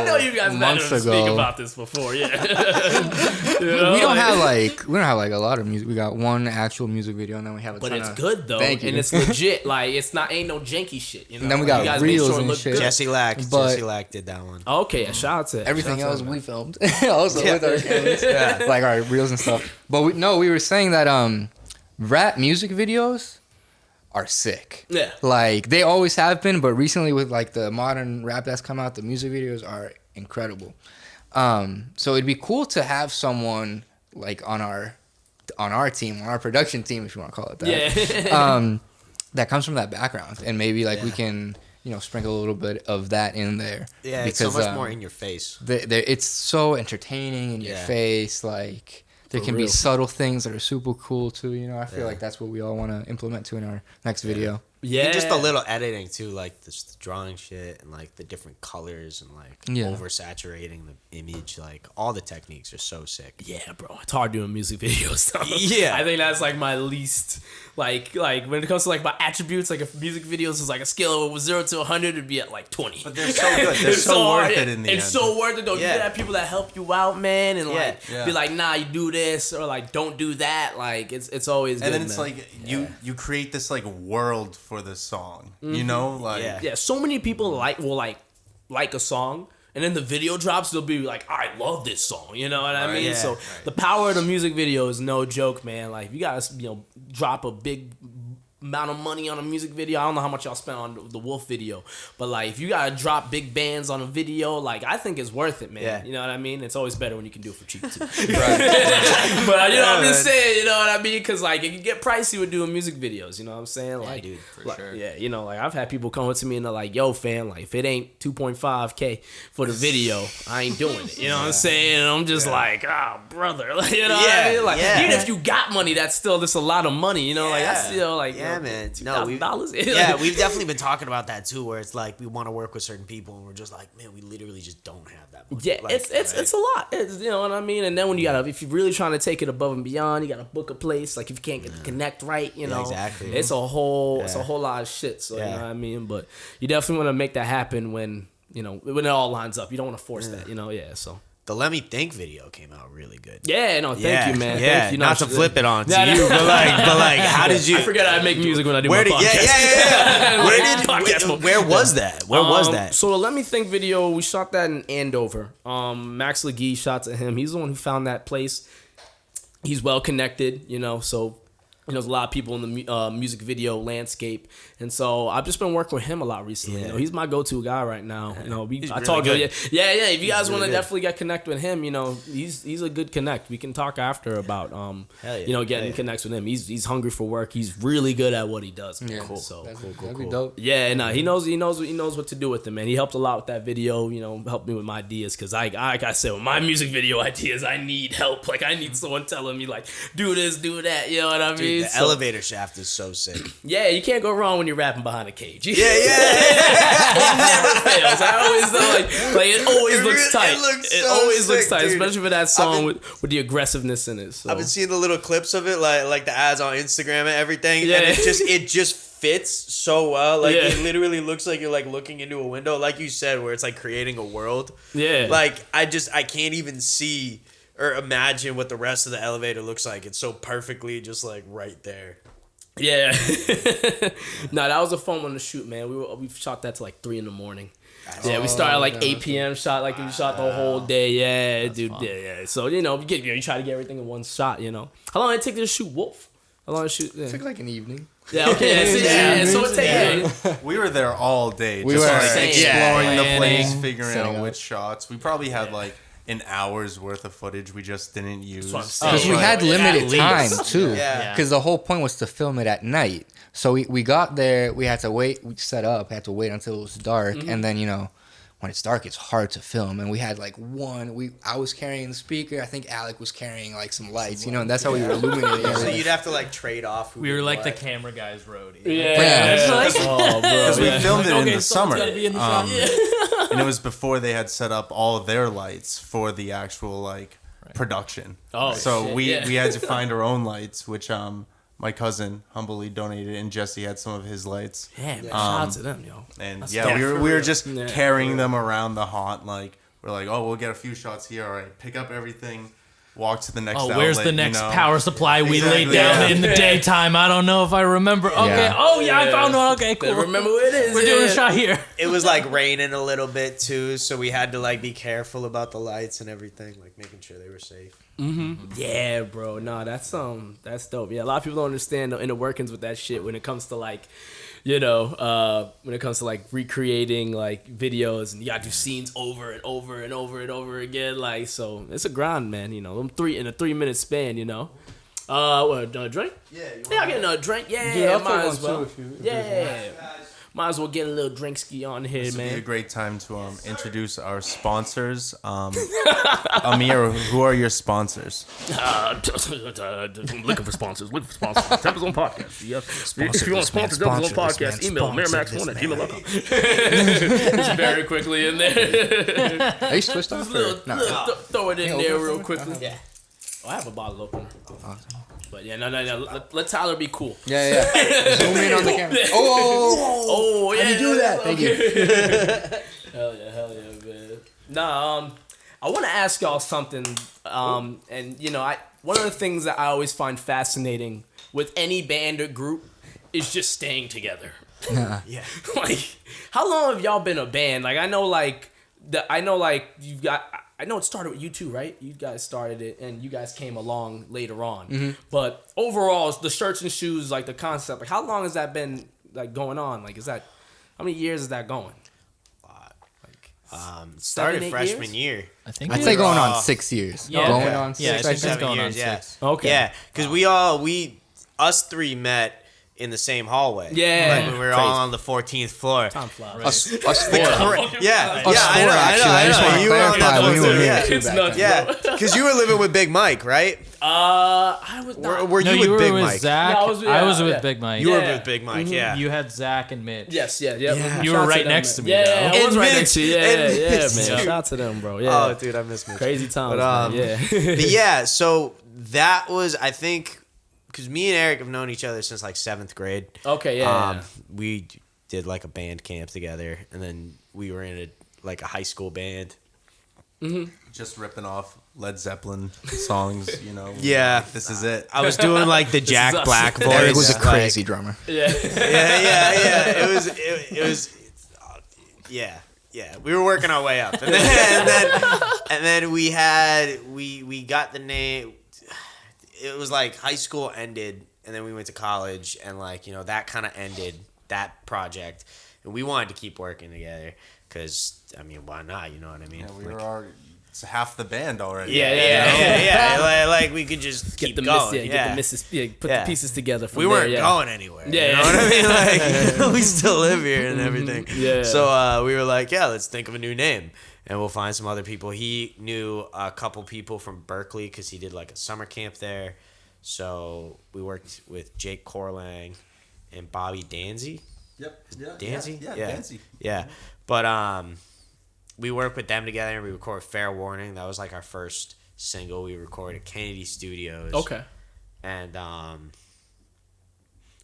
know you guys better months to ago. speak about this before. Yeah. We don't have like a lot of music. We got one actual music video, and then we have a But ton it's of, good though, Thank you. and it's legit. Like ain't no janky shit. You know? And then we Like, got you guys make reels sure it and look shit. good. Jesse Lack. But- Jesse Lack did that one. Okay, yeah, shout out to everything shout out else to we that. filmed also with our cameras, like our reels and stuff. But we were saying that rap music videos are sick. Yeah. Like they always have been, but recently with like the modern rap that's come out, the music videos are incredible. So it'd be cool to have someone like on our team, on our production team, if you want to call it that. Yeah. That comes from that background, and maybe like we can sprinkle a little bit of that in there. Yeah, it's so much more in your face. It's so entertaining in your Yeah. face. Like there can real. be subtle things that are super cool too. I feel like that's what we all want to implement too in our next video. Yeah. And just a little editing too, like the drawing shit and like the different colors and like Yeah. oversaturating the image. Like all the techniques are so sick. Yeah, bro. It's hard doing music videos though. Yeah. I think that's like my least like when it comes to like my attributes, like if music videos is like a scale of 0 to 100, it'd be at like 20. But they're so good. They're It's so hard. worth it in the end. It's so worth it though. You Yeah. can have people that help you out, man, and like Yeah. be like, nah, you do this or like don't do that. Like it's always And good, then it's man. like you create this like world for for this song. You know, like Yeah, so many people will like a song, and then the video drops, they'll be like, I love this song. You know what I mean? Yeah, So the power of the music video is no joke, man. Like, if you guys, drop a big amount of money on a music video. I don't know how much y'all spent on the Wolf video, but like, if you gotta drop big bands on a video, like, I think it's worth it, man. Yeah. You know what I mean? It's always better when you can do it for cheap too. Right. But you know what I'm just saying, you know what I mean? Because like, it can get pricey with doing music videos. You know what I'm saying? Like, dude, for like, sure. yeah, like, I've had people come up to me and they're like, "Yo, fam, like, if it ain't 2.5K for the video, I ain't doing it." You know what I'm saying? And I'm just like, "Ah, brother," like, you know what I mean? Like, even if you got money, that's still just a lot of money. You know, like, that's still like, man. No, $2,000. we've definitely been talking about that too, where it's like we want to work with certain people and we're just like, man, we literally just don't have that money. Yeah, Like, it's a lot. It's, you know what I mean? And then when if you're really trying to take it above and beyond, you gotta book a place. Like, if you can't get the connect right, you know, exactly. it's a whole lot of shit. So you know what I mean? But you definitely want to make that happen when it all lines up. You don't want to force that. So. The Let Me Think video came out really good. Yeah, no, thank you, man. Yeah, Thank you. not to flip it on to you, but like, how did you? I forget I make music when I do my podcast. Where was that? Where was that? So the Let Me Think video, we shot that in Andover. Max Legee, shots at him. He's the one who found that place. He's well connected, so there's a lot of people in the music video landscape, and so I've just been working with him a lot recently. Yeah. He's my go-to guy right now. He's I really told you, good. yeah. If you guys want to good. definitely get connect with him, he's a good connect. We can talk after about getting connects with him. He's hungry for work. He's really good at what he does. Man. Yeah, Cool. So that'd be dope. yeah, no, he knows what to do with it, man. He helped a lot with that video. Helped me with my ideas because like I said, with my music video ideas, I need help. Like, I need someone telling me like, do this, do that. You know what I mean? Dude, the elevator shaft is so sick. Yeah, you can't go wrong when you're rapping behind a cage. Yeah. It never fails. I always know, like it always looks tight. It always looks sick, tight, dude. especially for that song with the aggressiveness in it. So. I've been seeing the little clips of it, like the ads on Instagram and everything, Yeah. and it just fits so well. Like, Yeah. it literally looks like you're like looking into a window, like you said, where it's like creating a world. Yeah. Like, I can't even see or imagine what the rest of the elevator looks like. It's so perfectly just like right there. Yeah. No, that was a fun one to shoot, man. We shot that till like 3 a.m. Yeah, we started like 8 p.m. Shot like we shot the whole day. Yeah, that's dude. Fun. Yeah. So you try to get everything in one shot. How long did it take to shoot Wolf? How long did it shoot? Yeah. It took like an evening. Yeah. Okay. So it takes. we were there all day. We just were like exploring the planning, place, figuring setting out up. which shots. We probably had like an hour's worth of footage we just didn't use. Because Oh, we right. had limited At least. time too. Yeah. Because the whole point was to film it at night. So we got there, we had to wait, we set up, had to wait until it was dark, and then when it's dark, it's hard to film. And we had like I was carrying the speaker, I think Alec was carrying like some lights, and that's how we were illuminating So everything. you'd have to like trade off. Who We were did like the what. camera guys roadie. Yeah. Oh, bro. Because we filmed it in the someone's summer, gotta be in the shot. and it was before they had set up all their lights for the actual like production. Oh, so shit, we yeah. we had to find our own lights, which my cousin humbly donated, and Jesse had some of his lights. Yeah, man, shout out to them, yo. And That's yeah, dope. we were just Yeah. carrying them around the haunt. Like, we're like, oh, we'll get a few shots here. All right, pick up everything, walk to the next outlet. Where's the next power supply we Exactly, laid down yeah. in the daytime? I don't know if I remember. Okay. Yeah. Oh yeah, I found one. Okay, cool. Remember where it is. We're doing a shot here. It was like raining a little bit too, so we had to like be careful about the lights and everything, like making sure they were safe. Yeah, bro. No, that's dope. Yeah, a lot of people don't understand the inner workings with that shit when it comes to like, when it comes to like recreating like videos, and you gotta do scenes over and over and over and over again. Like, so it's a grind, man. Them in a 3-minute span. What, drink? Yeah, I'll get another drink. Yeah, Dude, I'll take might one as well. too if Yeah. Might as well get a little drink ski on here, This would be a man. great time to introduce our sponsors. Amir, who are your sponsors? Looking for sponsors. TempahZone Podcast. Yes. If you want to sponsor TempahZone Podcast, email miramax1@gmail.com. Just very quickly in there. Are you switched off? Throw it in Yeah, there open real it? quickly. Yeah. Oh, I have a bottle opener. But yeah, no. Let Tyler be cool. Yeah. Zoom in on the camera. Oh, yeah. how do you do that? Thank you. Hell yeah, man. Nah, I want to ask y'all something. And one of the things that I always find fascinating with any band or group is just staying together. Yeah. Like, how long have y'all been a band? Like, I know you've got. I know it started with you two, right? You guys started it, and you guys came along later on. Mm-hmm. But overall, the shirts and shoes, like the concept, like how long has that been like going on? Like, how many years is that going? Started 7-8 freshman years? year. I think I'd we say were going all- on 6 years. Yeah. Going Okay. on Yeah, I 6. think I it's think. going on yeah. 6. Okay. Yeah, because us three met in the same hallway. Yeah. Like when we were Crazy. all on the 14th floor. Time flies. Us four. Yeah, Us yeah, four, actually. I just wanna You were on clarify, that we floor were too, me yeah. too It's back nuts, then. Yeah, because you were living with Big Mike, right? I was not. Were No, you you with were Big with Mike? Zach. No, I was with yeah. Big Mike. You were Yeah. with Big Mike, yeah. You had Zach and Mitch. Yes, yeah. Yeah. You Shout were out right them, next to me, Yeah, though. I was And right Mitch, next to you. Yeah, and yeah, Mitch. man. Shout out to them, bro. Yeah. Oh, dude, I miss Mitch. Crazy times, But, man. Yeah. But yeah, so that was, I think, because me and Eric have known each other since like 7th grade. Okay, yeah. We did like a band camp together, and then we were in a high school band. Just ripping off Led Zeppelin songs, you know. Yeah. like, this is it. I was doing like the Jack us. Black voice. Eric was a like- crazy drummer. Yeah. Yeah. It was. Yeah. We were working our way up, and then we got the name. It was like high school ended, and then we went to college, and that kind of ended that project, and we wanted to keep working together because why not? You know what I mean? Yeah, we were already, it's half the band already. Yeah. Like we could just Get keep the going. get the misses, put Yeah. the pieces together. From We weren't there, going anywhere. Yeah, You know what I mean? Like, we still live here and everything. Yeah. So we were like, yeah, let's think of a new name. And we'll find some other people. He knew a couple people from Berkeley because he did like a summer camp there. So we worked with Jake Corlang and Bobby Danzy. Yep. Danzy? Yeah. Yeah. Danzy. Yeah. But we worked with them together and we recorded Fair Warning. That was like our first single we recorded at Kennedy Studios. Okay. And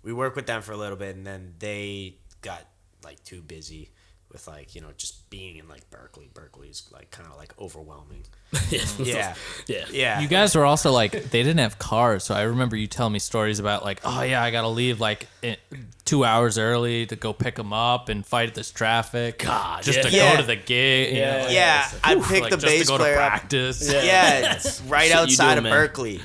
we worked with them for a little bit, and then they got like too busy with just being in like Berkeley. Berkeley's like kind of like overwhelming. Yeah. You guys were also like, they didn't have cars, so I remember you telling me stories about like, oh yeah, I gotta leave like 2 hours early to go pick them up and fight this traffic, God, just yeah. to Yeah. go to the gig. Yeah. Yeah, I picked the just bass to go to player up. practice. Yeah, it's right Shit you outside do, of man. Berkeley.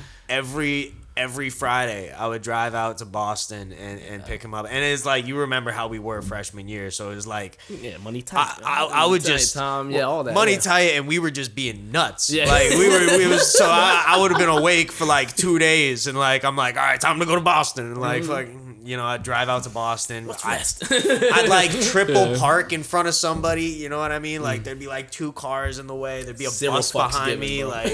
Every Friday, I would drive out to Boston and pick him up. And it's like, you remember how we were freshman year, so it was like, Yeah, money tight. I would Money just tight, Tom. Yeah, all that. money yeah. tight, and we were just being nuts. Yeah. Like we was so I would have been awake for like 2 days, and like I'm like, all right, time to go to Boston, and like I'd drive out to Boston. What's rest? I'd like triple park in front of somebody, you know what I mean? Like there'd be like 2 cars in the way, there'd be a Zero bus fucks behind given, me, bro. like,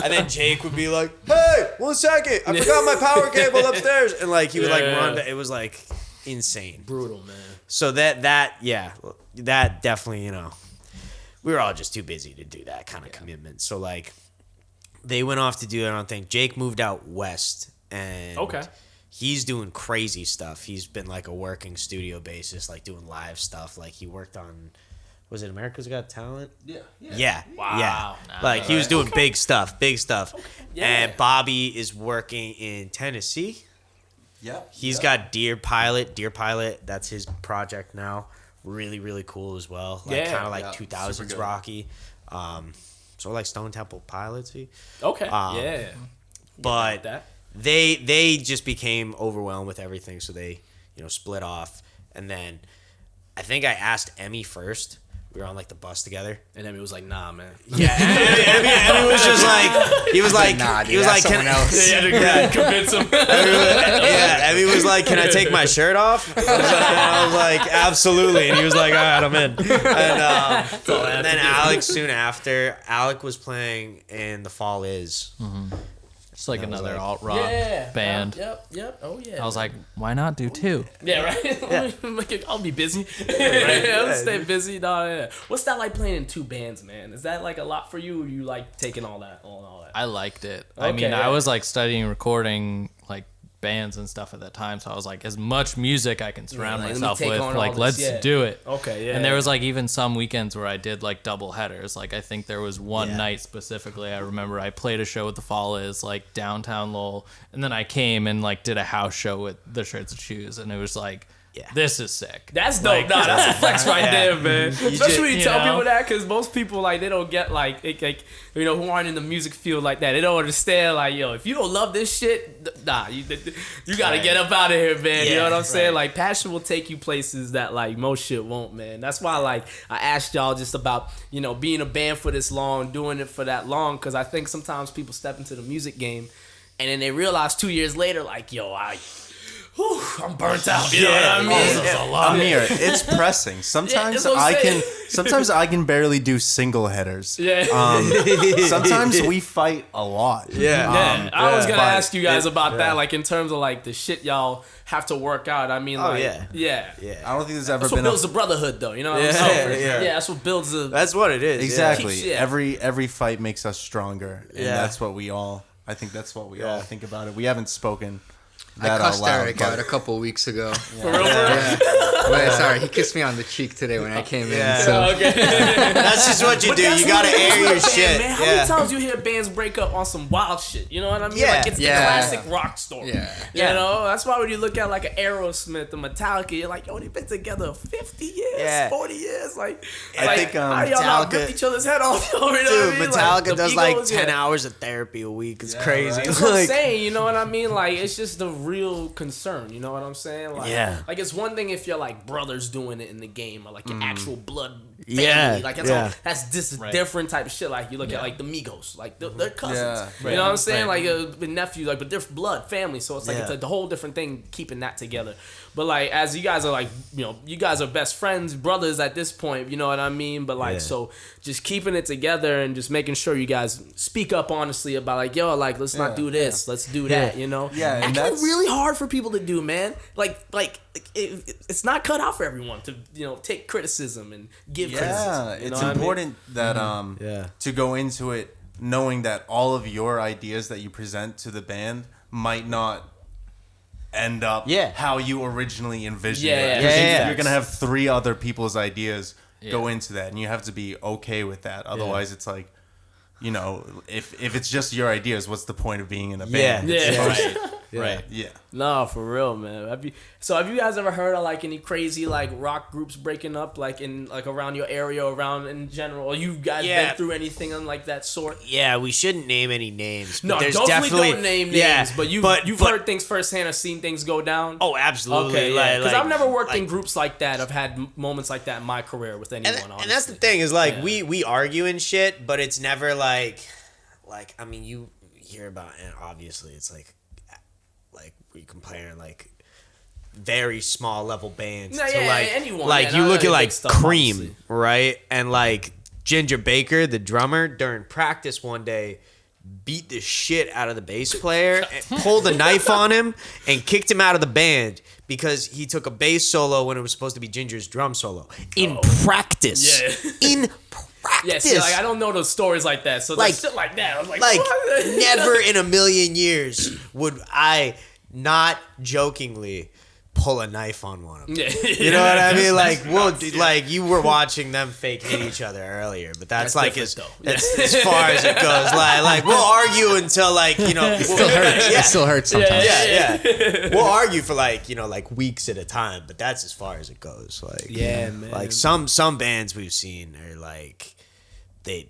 and then Jake would be like, "Hey, 1 second, I forgot my power cable upstairs," and like he would like Yeah. run. It was like insane. Brutal, man. So that definitely, we were all just too busy to do that kind of commitment. So like, they went off to do their own thing. Jake moved out west, and Okay. he's doing crazy stuff. He's been like a working studio bassist, like doing live stuff. Like he worked on, was it America's Got Talent? Yeah. Wow. Yeah. Like he was doing big stuff. Yeah. And Bobby is working in Tennessee. Yep. He's got Deer Pilot. Deer Pilot, that's his project now. Really, really cool as well. Like Yeah. kind of like Yeah, 2000s super good. rocky. So like Stone Temple Pilots. Okay. Um, yeah. But That. they just became overwhelmed with everything, so they split off. And then I think I asked Emmy first. We were on like the bus together. And then it was like, nah, man. Yeah, Emmy was just like, he was like, Nah, dude, he was that's like, someone else. Yeah, convince him. Emmy was like, can I take my shirt off? I was like, absolutely. And he was like, all right, I'm in. And then Alex soon after, Alec was playing in The Fall Is. It's like That was another like- alt rock Yeah. band. Yep. Oh yeah. I was like, why not do 2? yeah, right. I'll be busy. I'll stay busy. No, yeah. What's that like playing in 2 bands, man? Is that like a lot for you? Or you like taking all that? I liked it. I Okay, mean, yeah. I was like studying recording like bands and stuff at that time, so I was like, as much music I can surround like, let me myself take with, on all like this, let's yeah. do it. Okay, yeah. And there was like even some weekends where I did like double headers. Like I think there was one Yeah. night specifically I remember I played a show with The Fall Is like downtown Lowell, and then I came and like did a house show with The Shirts and Shoes, and it was like this is sick. That's dope. Nah, that's a flex right there, man. Especially when you you tell know? people that, because most people like they don't get like who aren't in the music field like that. They don't understand like, yo, if you don't love this shit, nah, you gotta get up out of here, man. You know what I'm saying? Like passion will take you places that like most shit won't, man. That's why like I asked y'all just about being a band for this long, doing it for that long, because I think sometimes people step into the music game and then they realize 2 years later like, yo, I'm burnt out. You know what I mean? Amir, it's pressing. Sometimes that's what I'm saying. Sometimes I can barely do single headers. Yeah. Sometimes we fight a lot. Yeah, I was gonna but ask you guys about that, like in terms of like the shit y'all have to work out. I mean, like, yeah. I don't think there's ever That's what been builds the brotherhood, though. You know what I'm saying? Yeah. That's what builds the. That's what it is. exactly. Yeah. Every fight makes us stronger, and Yeah. that's what we all. I think that's what we all think about it. We haven't spoken I that out cussed loud. Eric out a couple weeks ago. For real? Yeah. But sorry, he kissed me on the cheek today when I came Yeah. in. So Okay. That's just what you But do. that's You gotta what it is air with your a band, shit. man. How many times you hear bands break up on some wild shit? You know what I mean? Yeah. Like it's the classic rock story. Yeah. You know, that's why when you look at like an Aerosmith, a Metallica, you're like, yo, they've been together 50 years, 40 years. Like, I think, how y'all not Metallica- ripped each other's head off? You know what I Dude, mean? Metallica the does like egos, 10 hours of therapy a week. It's crazy. right. That's what I'm saying, you know what I mean? Like, it's just the real concern, you know what I'm saying? Like, like it's one thing if you're like brothers doing it in the game or like your actual blood family. Yeah, Like, that's just different type of shit. Like, you look at like the Migos, like they're cousins. Yeah. You know what I'm saying? Like, the nephew, like, but they're blood family. So it's like, it's a whole different thing keeping that together. But like, as you guys are like, you guys are best friends, brothers at this point, you know what I mean? But like, so just keeping it together and just making sure you guys speak up honestly about like, yo, like, let's not do this, let's do that, you know? Yeah, and and that's that's really hard for people to do, man. Like it's not cut out for everyone to, take criticism and give criticism. Yeah, You it's know what I mean? important that to go into it knowing that all of your ideas that you present to the band might not end up how you originally envisioned it. 'Cause you're gonna have 3 other people's ideas go into that, and you have to be okay with that. Otherwise, it's like, if it's just your ideas, what's the point of being in a band? Right. Yeah. No, for real, man. Have you guys ever heard of like any crazy like rock groups breaking up like in like around your area, around in general? Or you guys been through anything on like that sort? Yeah, we shouldn't name any names. But No, there's definitely don't name names. But you've but- heard things firsthand or seen things go down. Oh, absolutely. Okay, yeah. Because like, I've never worked in groups like that. I've had moments like that in my career with anyone. And that's the thing is like we argue and shit, but it's never like I mean you hear about, and obviously it's like we comparing like very small level bands to like anyone. like Yeah, you not look any at big like stuff, Cream, obviously. right? And like Ginger Baker, the drummer, during practice one day beat the shit out of the bass player, and pulled a knife on him, and kicked him out of the band because he took a bass solo when it was supposed to be Ginger's drum solo in practice. Yeah. In practice. Yeah, see, like I don't know those stories like that. So like shit like that, I was like what? never in a million years would I not jokingly pull a knife on one of them. Yeah. You know what I mean? Like, nuts, like you were watching them fake hit each other earlier, but that's like different, that's as far as it goes. Like we'll argue until like it still hurts. It still hurts sometimes. yeah. We'll argue for like weeks at a time, but that's as far as it goes. Like Man. like some bands we've seen are like they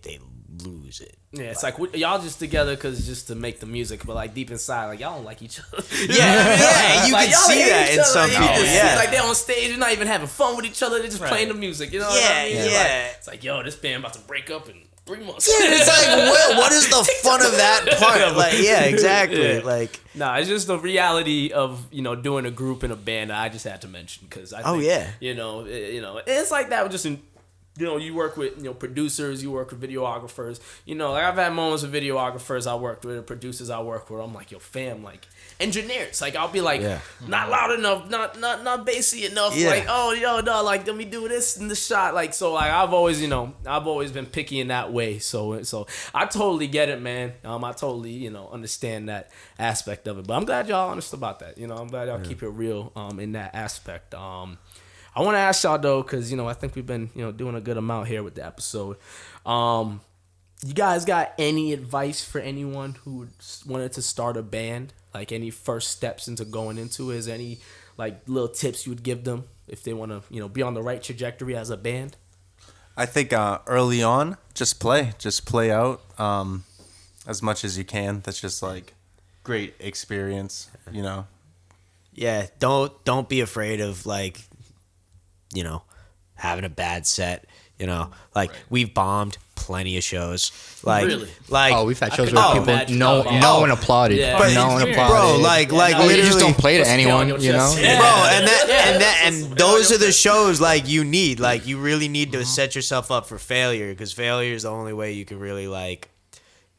lose it. Yeah, it's like y'all just together because just to make the music, but like deep inside, like y'all don't like each other. Yeah, you Like, can y'all see hate that each in other. some You people. can see, Yeah, like they're on stage, they're not even having fun with each other. They're just playing the music. You know what I mean? Yeah. Like, it's like, yo, this band about to break up in 3 months. it's like what is the fun of that part? Like, yeah, exactly. Yeah. Like, Nah, it's just the reality of doing a group and a band that I just had to mention because I think, it's like that with just in. You work with producers, you work with videographers. Like I've had moments with videographers I worked with, producers I work with. I'm like, yo, fam, like engineers. Like I'll be like, not loud enough, not bassy enough. Yeah. Like, oh, yo, no, like let me do this in the shot. Like so, like I've always been picky in that way. So I totally get it, man. I totally understand that aspect of it. But I'm glad y'all honest about that. I'm glad y'all keep it real in that aspect. I want to ask y'all though, because I think we've been doing a good amount here with the episode. You guys got any advice for anyone who wanted to start a band? Like any first steps into going into it? Is any like little tips you would give them if they want to, be on the right trajectory as a band? I think early on, just play out as much as you can. That's just like great experience, Yeah, don't be afraid of like, having a bad set. We've bombed plenty of shows. Like, Really? We've had shows could where not people imagine no how one applauded. Yeah. But But no one it's- applauded. bro, like you literally, just don't play to anyone, on your chest. bro, and those are the shows like you need. Like you really need to set yourself up for failure, because failure is the only way you can really like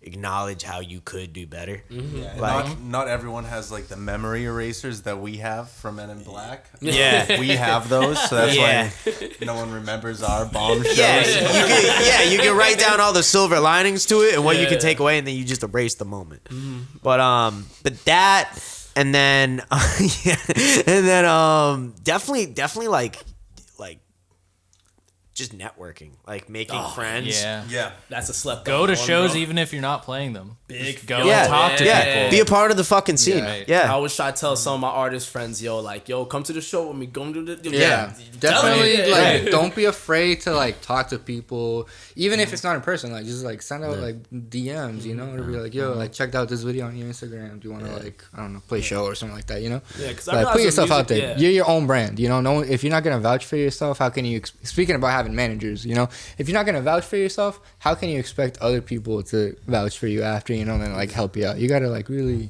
acknowledge how you could do better. Yeah, and Like- not everyone has like the memory erasers that we have from Men in Black. Yeah. We have those, so that's Yeah. why no one remembers our bomb shows. You can write down all the silver linings to it and what you can take away, and then you just erase the moment. But that, and then definitely like just networking, like making friends. Yeah. That's a slept Go to on one, shows bro. even if you're not playing them. Big Go Yeah, and talk to people. Be a part of the fucking scene. Yeah. I always try to tell some of my artist friends, come to the show with me. Go and do the Yeah, tell definitely. me. Like, don't be afraid to like talk to people, even if it's not in person. Like, just like send out like DMs, to be like, yo, like checked out this video on your Instagram. Do you want to like, I don't know, play a show or something like that? Yeah, because Like, put yourself out there. You're your own brand. No one, if you're not gonna vouch for yourself, how can you? Speaking about having managers, if you're not gonna vouch for yourself, how can you expect other people to vouch for you after? And like help you out. You gotta like really.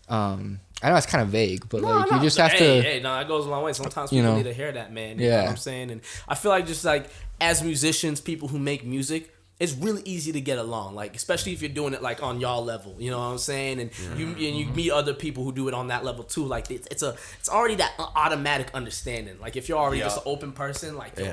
I know it's kind of vague, but like you just have to. Hey, no, that goes a long way. Sometimes people need to hear that, man. You know what I'm saying? And I feel like just like as musicians, people who make music, it's really easy to get along, like especially if you're doing it like on y'all level, you know what I'm saying? And you meet other people who do it on that level too. Like it's already that automatic understanding. Like if you're already just an open person, like, you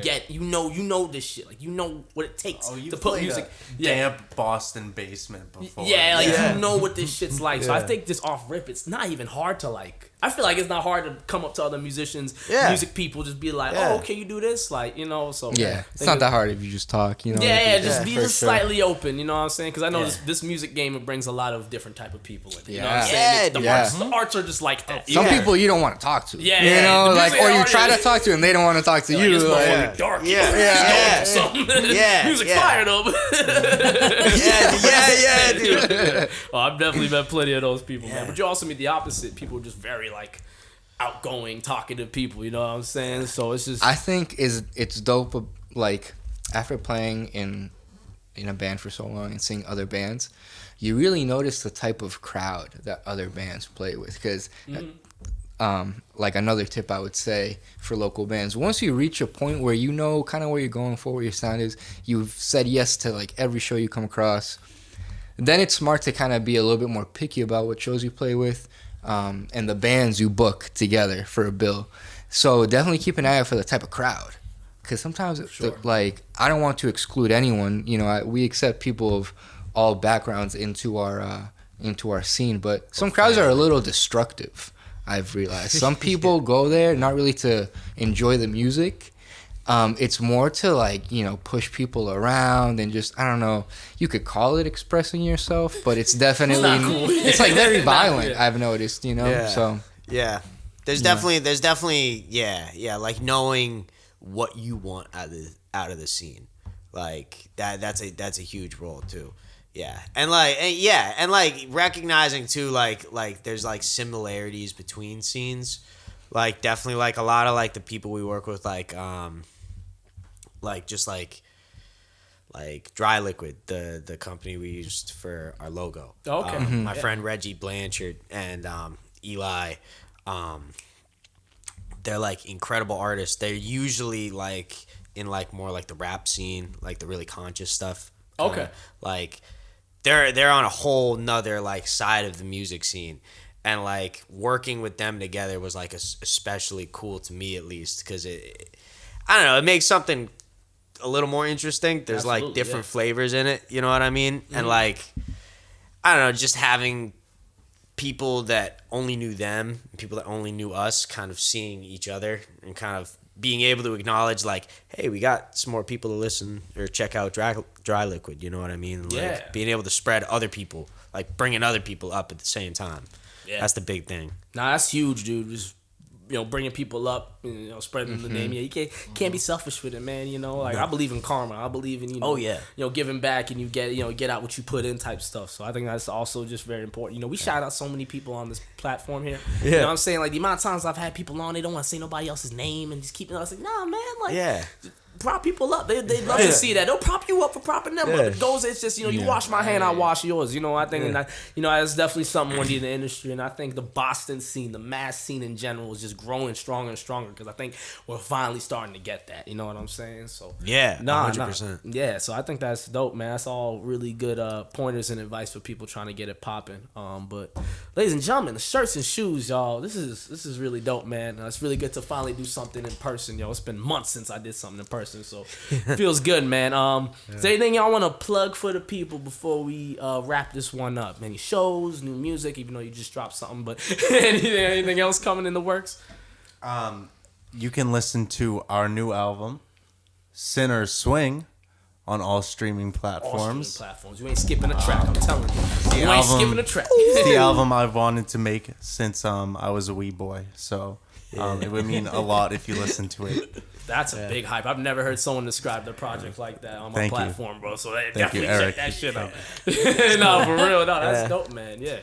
get you know this shit, like you know what it takes to put music. Damp Boston basement before. Yeah, like you know what this shit's like. So I think just off rip, it's not even hard to like. I feel like it's not hard to come up to other musicians, music people, just be like, oh, okay, you do this, like, So it's not that hard if you just talk, just be just slightly open, you know what I'm saying? Because I know this music game, it brings a lot of different type of people in it. You know what I'm saying? The arts are just like that. Some people you don't want to talk to. The like, music or you artist- try to talk to and they don't want to talk to you. It's Like, motherfucking dark. Yeah. Music fire though. Dude. I've definitely met plenty of those people, man. But you also meet the opposite. People are just very like outgoing, talkative people. You know what I'm saying? So it's just. I think it's dope. Like after playing in a band for so long and seeing other bands, you really notice the type of crowd that other bands play with. Because, like another tip I would say for local bands, once you reach a point where you know kind of where you're going for, where your sound is, you've said yes to like every show you come across. Then it's smart to kind of be a little bit more picky about what shows you play with, and the bands you book together for a bill. So definitely keep an eye out for the type of crowd. Because sometimes, like, I don't want to exclude anyone. We accept people of all backgrounds into our scene, but some crowds are a little destructive. I've realized some people go there not really to enjoy the music. It's more to like push people around and just, I don't know. You could call it expressing yourself, but it's definitely it's like very violent. I've noticed, So There's definitely like knowing what you want out of the scene, like that's a huge role too. And recognizing too like there's like similarities between scenes, like definitely like a lot of like the people we work with, like just like Dry Liquid, the company we used for our logo. Okay. My friend Reggie Blanchard and Eli, they're like incredible artists. They're usually like in like more like the rap scene, like the really conscious stuff. Okay. Like they're on a whole nother like side of the music scene, and like working with them together was like especially cool to me, at least, because I don't know, it makes something a little more interesting. There's like different flavors in it, you know what I mean? And like, I don't know, just having people that only knew them, people that only knew us, kind of seeing each other and kind of being able to acknowledge like, hey, we got some more people to listen or check out Dry Liquid, you know what I mean? Like being able to spread other people, like bringing other people up at the same time. Yeah. That's the big thing. Nah, that's huge, dude. Just bringing people up, spreading the name. Yeah, you can't be selfish with it, man. Like I believe in karma. I believe in giving back, and you get out what you put in type stuff. So I think that's also just very important. We shout out so many people on this platform here. Yeah. You know what I'm saying? Like the amount of times I've had people on, they don't want to say nobody else's name and just keep it. I was like, nah, man. Like, prop people up. They love to see that. They'll prop you up for propping them up. It goes. It's just you wash my hand, I wash yours. I think and that's definitely something in the industry, and I think the Boston scene, the mass scene in general, is just growing stronger and stronger because I think we're finally starting to get that. You know what I'm saying? So 100%. Yeah, so I think that's dope, man. That's all really good pointers and advice for people trying to get it popping. But ladies and gentlemen, the shirts and shoes, y'all. This is really dope, man. It's really good to finally do something in person, yo. It's been months since I did something in person. So it feels good, man. Is there anything y'all want to plug for the people before we wrap this one up? Any shows, new music, even though you just dropped something, but anything else coming in the works? You can listen to our new album, Sinner Swing, on all streaming platforms. You ain't skipping a track, I'm telling you. You ain't skipping a track. It's the album I've wanted to make since I was a wee boy. So it would mean a lot if you listen to it. That's a big hype. I've never heard someone describe the project like that on my platform, bro. So definitely check that shit out. No, for real. No, that's dope, man. Yeah.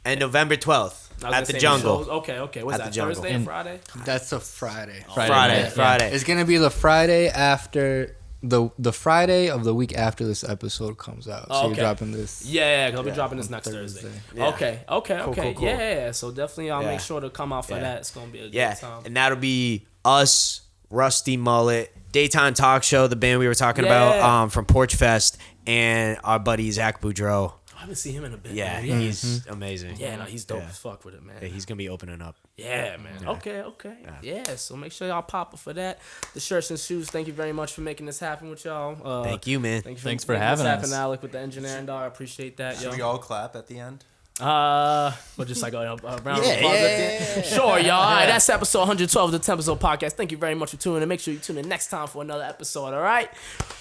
And November 12th at the Jungle. Okay. What's that, Thursday or Friday? That's a Friday. Friday. It's going to be the Friday after... The Friday of the week after this episode comes out. So you're dropping this. Yeah, I'll be dropping this next Thursday. Yeah. Okay. Cool. Yeah. So definitely I'll make sure to come out for that. It's going to be a good time. And that'll be us, Rusty Mullet, Daytime Talk Show, the band we were talking about from Porch Fest, and our buddy Zach Boudreau. I haven't seen him in a bit. Yeah, man. he's amazing. Yeah, no, he's dope as fuck with it, man. Yeah, he's going to be opening up. Yeah, man. Yeah. Okay. Yeah, so make sure y'all pop up for that. The shirts and shoes, thank you very much for making this happen with y'all. Thank you, man. Thanks for having us. Happen, Alec, with the engineering, dog. I appreciate that, Should we all clap at the end? But just like a round of applause at the end. Sure, y'all. All right, that's episode 112 of the TempahZone podcast. Thank you very much for tuning in. Make sure you tune in next time for another episode, all right?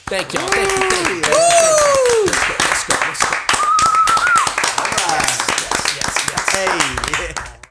Thank y'all. Thank you. Let's go. Hey, yeah.